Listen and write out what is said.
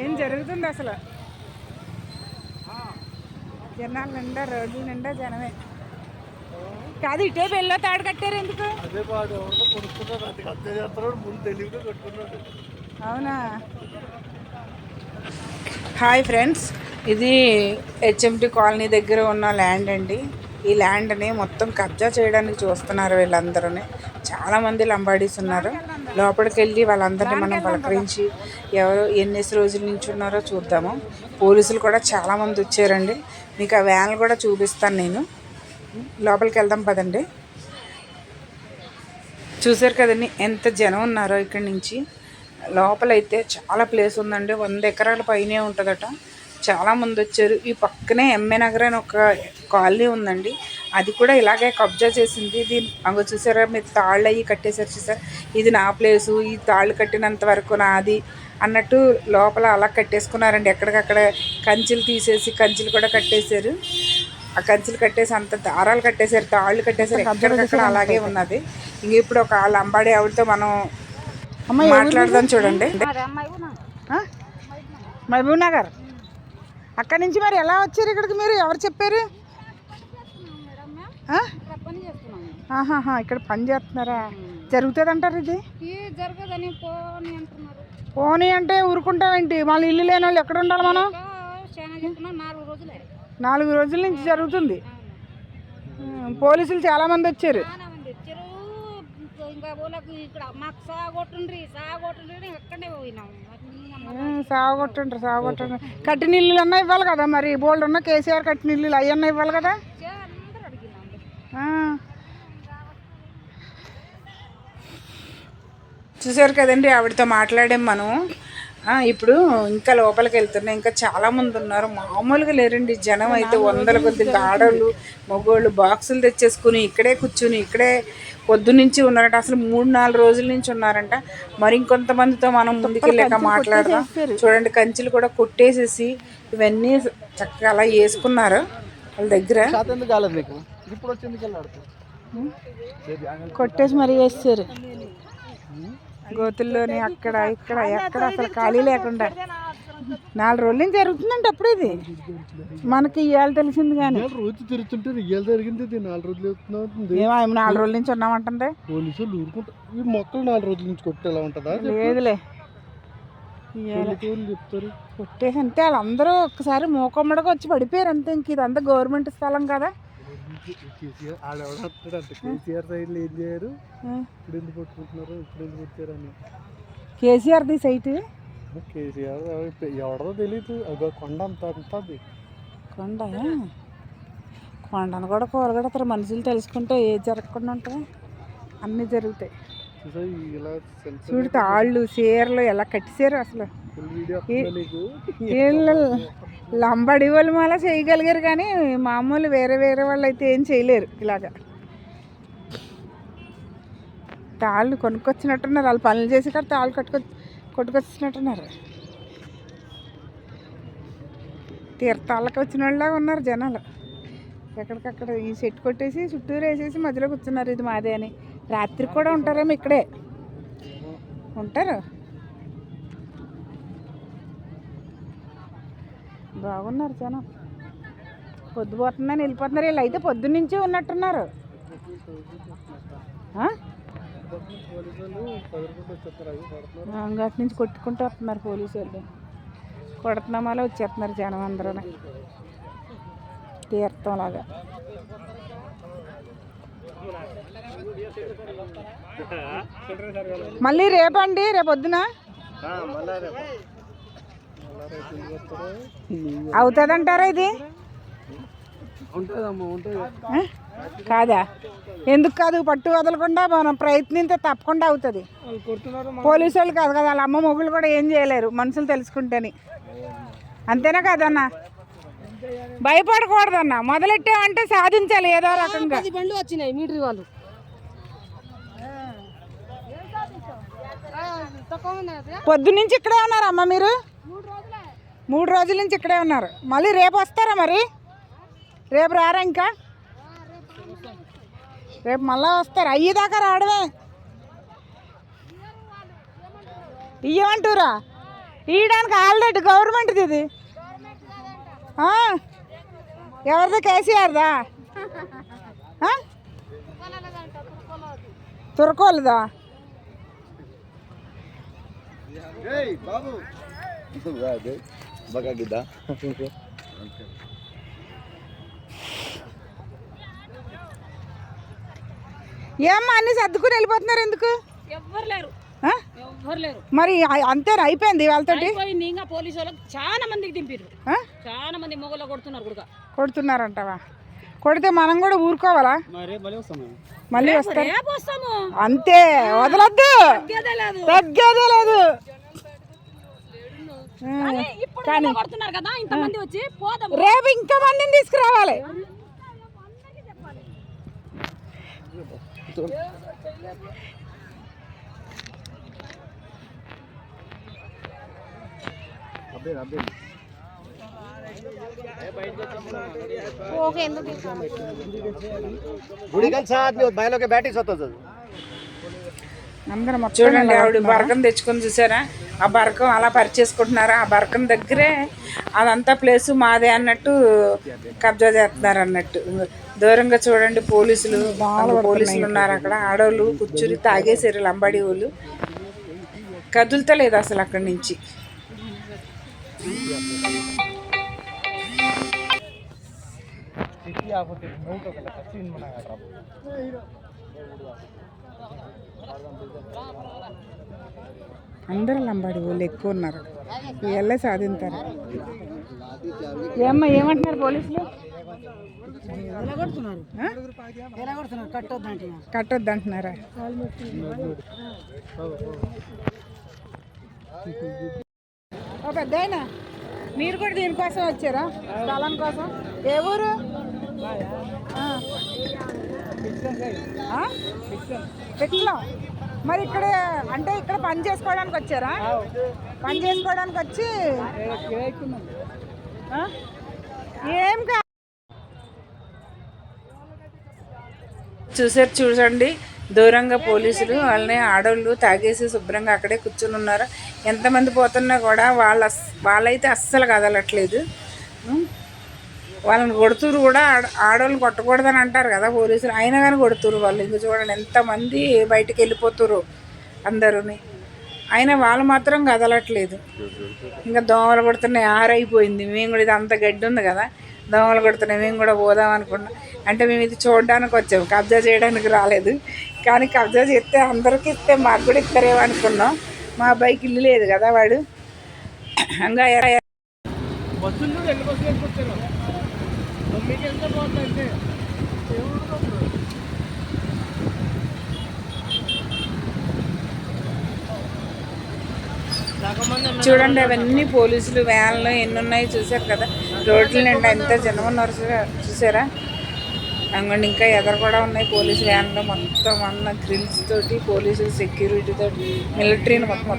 ఏం జరుగుతుంది అసలు? జనాలు నిండా, రోడ్ల నిండా జనమే. కాదు, ఇటే పెళ్ళో తాడు కట్టారు ఎందుకు? అవునా? హాయ్ ఫ్రెండ్స్, ఇది హెచ్ఎంటి కాలనీ దగ్గర ఉన్న ల్యాండ్ అండి. ఈ ల్యాండ్ని మొత్తం కబ్జా చేయడానికి చూస్తున్నారు వీళ్ళందరూ. చాలామంది లంబాడీస్ ఉన్నారు. లోపలికి వెళ్ళి వాళ్ళందరినీ మనం పలకరించి ఎవరు ఎన్ని రోజుల నుంచి ఉన్నారో చూద్దాము. పోలీసులు కూడా చాలామంది వచ్చారండి. మీకు ఆ వ్యాన్లు కూడా చూపిస్తాను నేను. లోపలికి వెళ్దాం పదండి. చూసారు కదండి ఎంత జనం ఉన్నారో. ఇక్కడి నుంచి లోపలైతే చాలా ప్లేస్ ఉందండి. 100 ఎకరాల పైనే ఉంటుందట. చాలామంది వచ్చారు. ఈ పక్కనే ఎంఏ నగర్ అని ఒక కాలనీ ఉందండి. అది కూడా ఇలాగే కబ్జా చేసింది. ఇది అంగ చూసారా, మీరు తాళ్ళు అయ్యి కట్టేశారు చూసారు. ఇది నా ప్లేసు, ఈ తాళ్ళు కట్టినంత వరకు నాది అన్నట్టు లోపల అలా కట్టేసుకున్నారండి. ఎక్కడికక్కడ కంచెలు తీసేసి కంచెలు కూడా కట్టేశారు. ఆ కంచెలు కట్టేసి అంత దారాలు కట్టేశారు, తాళ్ళు కట్టేశారు. ఎక్కడికక్కడ అలాగే ఉన్నది. ఇంక ఇప్పుడు ఒక లంబాడి ఆవిడతో మనం మాట్లాడదాం. చూడండి, మహబూబ్ నగర్. అక్కడి నుంచి మరి ఎలా వచ్చారు ఇక్కడికి? మీరు ఎవరు చెప్పారు? ఇక్కడ పని చేస్తున్నారా? జరుగుతుంది అంటారు. ఇది పోనీ అంటే ఊరుకుంటామేంటి? మళ్ళీ ఇల్లు లేని వాళ్ళు ఎక్కడ ఉండాలి మనం? 4 రోజుల నుంచి జరుగుతుంది. పోలీసులు చాలా మంది వచ్చారు. సాగొట్టండి. కట్టిన ఇల్లు అన్నా ఇవ్వాలి కదా మరి. బోల్డ్ ఉన్న కేసీఆర్ కట్టిన ఇల్లు అవన్నా ఇవ్వాలి కదా. చూసారు కదండి, ఆవిడతో మాట్లాడాం మనం. ఇప్పుడు ఇంకా లోపలికి వెళ్తున్నాం. ఇంకా చాలామంది ఉన్నారు. మామూలుగా లేరండి జనం అయితే. 100 కొద్ది ఆడవాళ్ళు మగవాళ్ళు బాక్సులు తెచ్చేసుకుని ఇక్కడే కూర్చుని ఇక్కడే పొద్దునుంచి ఉన్నారంట. అసలు 3-4 రోజుల నుంచి ఉన్నారంట. మరి ఇంకొంతమందితో మనం ముందుకెళ్ళాక మాట్లాడదాం. చూడండి, కంచెలు కూడా కొట్టేసేసి ఇవన్నీ చక్కగా అలా వేసుకున్నారు వాళ్ళ దగ్గర. కొట్టేసి మరీ వేస్తారు గోతుల్లోని. అక్కడ ఇక్కడ ఎక్కడ అసలు ఖాళీ లేకుండా 4 రోజుల నుంచి జరుగుతుందంటే అప్పుడు ఇది మనకి ఇవాళ తెలిసింది. కానీ రోజు తిరుగుతుంటే ఇవాళ జరిగింది. 4 రోజులు 4 రోజుల నుంచి ఉన్నామంటుంది. పోలీసులు ఊరుకుంటా ఈ మొక్కలు 4 రోజుల నుంచి కొట్టేలా ఉంటుందా? లేదులే, చెప్తారు కొట్టేసి అంతే. వాళ్ళందరూ ఒక్కసారి మోకమ్మడిగా వచ్చి పడిపోయారు అంతే. ఇంక ఇదంతా గవర్నమెంట్ స్థలం కదా. కేసీఆర్ది సైట్. కేసీఆర్ ఎవడో తెలీదు. కొండ అంత కొండను కూడా కూరగడతారు మనుషులు. తెలుసుకుంటే ఏ జరగకుండా ఉంటాయి, అన్నీ జరుగుతాయి. చూడు, తాళ్ళు చీరలు ఎలా కట్టేశారు అసలు. వీళ్ళు లంబడి వాళ్ళు అలా చేయగలిగారు, కానీ మామూలు వేరే వాళ్ళు అయితే ఏం చేయలేరు. ఇలాగా తాళ్ళు కొనుక్కొచ్చినట్టున్నారు. వాళ్ళు పనులు చేసి కాదు తాళ్ళు కొట్టుకొచ్చినట్టున్నారు. తీర్థాలకు వచ్చిన వాళ్ళలాగా ఉన్నారు జనాలు. ఎక్కడికక్కడ ఈ చెట్టు కొట్టేసి చుట్టూరు వేసేసి మధ్యలో కూర్చున్నారు. ఇది మాదే అని. రాత్రికి కూడా ఉంటారేమో ఇక్కడే ఉంటారు. బాగున్నారు జనం. పొద్దుపోతుందని వెళ్ళిపోతున్నారు. వీళ్ళు అయితే పొద్దున్నుంచి ఉన్నట్టున్నారు. అంగటి నుంచి కొట్టుకుంటూ వస్తున్నారు పోలీసు వాళ్ళు. కొడుతున్నామాలో వచ్చేస్తున్నారు జనం అందరూ తీర్థంలాగా. మళ్ళీ రేపండి, రేపొద్దున అవుతుందంటారా? ఇది కాదా? ఎందుకు కాదు? పట్టు వదలకుండా మనం ప్రయత్నించే తప్పకుండా అవుతుంది. పోలీసు వాళ్ళు కాదు కదా, వాళ్ళ అమ్మ మొగులు కూడా ఏం చేయలేరు మనుషులు తెలుసుకుంటేని. అంతేనా కాదన్నా? భయపడకూడదన్నా. మొదలెట్టామంటే సాధించాలి ఏదో రకంగా. బండ్లు వచ్చినాయి మీటరీ వాళ్ళు. పొద్దున్నుంచి ఇక్కడే ఉన్నారమ్మా మీరు? 3 రోజుల నుంచి ఇక్కడే ఉన్నారు. మళ్ళీ రేపు వస్తారా? మరి రేపు రారా? ఇంకా రేపు మళ్ళా వస్తారు. అయ్యేదాకా రావడమే. ఇయ్యమంటారా? ఇయడానికి ఆల్రెడీ గవర్నమెంట్ది ఇది. ఎవరిదా? కేసీఆర్దా? తురకోలుదా? ఏమ్మా అన్ని సర్దుకుని వెళ్ళిపోతున్నారు ఎందుకు? ఎవ్వరు లేరు. మరి అంతేనా? అయిపోయింది వాళ్ళతో. ఇంకా పోలీసు వాళ్ళకి చాలా మందికి దింపారు. చాలా మంది మొగలు కొడుతున్నారంటవా? కొడితే మనం కూడా ఊరుకోవాలా? మళ్ళీ వస్తాము అంతే, వదలొద్దు, తగ్గేదే లేదు. రేపు ఇంకా మందిని తీసుకురావాలి. చూడండి, ఆవిడ బరకం తెచ్చుకొని చూసారా? ఆ బరకం అలా పరిచేసుకుంటున్నారా? ఆ బరకం దగ్గరే అదంతా ప్లేసు మాదే అన్నట్టు కబ్జా చేస్తున్నారు అన్నట్టు. దూరంగా చూడండి, పోలీసులు ఉన్నారు అక్కడ. ఆడవాళ్ళు కూర్చుని తాగేసారు, లంబాడి వాళ్ళు. కదులుతలేదు అసలు అక్కడి నుంచి. అందరూ లంబాడి వాళ్ళు ఎక్కువ ఉన్నారు. వీళ్ళే సాధించారు. ఏమ్మా ఏమంటున్నారు పోలీసులు? కట్టొద్దు అంటున్నారా? ఓ పెద్దాయనా, మీరు కూడా దీనికోసం వచ్చారా? స్థలం కోసం? ఏ ఊరు? పిక్లో. మరి ఇక్కడ అంటే ఇక్కడ పని చేసుకోవడానికి వచ్చారా? పని చేసుకోవడానికి వచ్చి ఏం చూడండి, దూరంగా పోలీసులు వాళ్ళని ఆడవాళ్ళు తాగేసి శుభ్రంగా అక్కడే కూర్చుని ఉన్నారు. ఎంతమంది పోతున్నా కూడా వాళ్ళైతే అస్సలు కదలట్లేదు. వాళ్ళని కొడుతురు కూడా. ఆడవాళ్ళని కొట్టకూడదని అంటారు కదా పోలీసులు, అయినా కానీ కొడుతురు వాళ్ళు. ఇంక చూడండి ఎంతమంది బయటికి వెళ్ళిపోతురు అందరూని, అయినా వాళ్ళు మాత్రం కదలట్లేదు. ఇంకా దోమలు కొడుతున్నాయి, ఆరైపోయింది. మేము కూడా ఇది అంత గడ్డి ఉంది కదా, దోమలు కొడుతున్నాయి. మేము కూడా పోదాం అనుకున్నాం. అంటే మేము ఇది చూడడానికి వచ్చాము, కబ్జా చేయడానికి రాలేదు. కానీ కబ్జా చేస్తే అందరికీ ఇస్తే మాకు కూడా ఇస్తారేమో అనుకున్నాం. మా అబ్బాయికి ఇల్లు లేదు కదా, వాడు ఇంకా చూడండి, అవన్నీ పోలీసులు వ్యాన్లు ఎన్ని ఉన్నాయి చూసారు కదా. రోడ్ల నిండా ఎంత జనం ఉన్నారు చూసారా? అంగండి ఇంకా ఎదరు కూడా ఉన్నాయి పోలీసు వ్యాన్లు. మొత్తం అన్న గ్రిల్స్ తోటి, పోలీసులు సెక్యూరిటీ తోటి, మిలిటరీని మొత్తం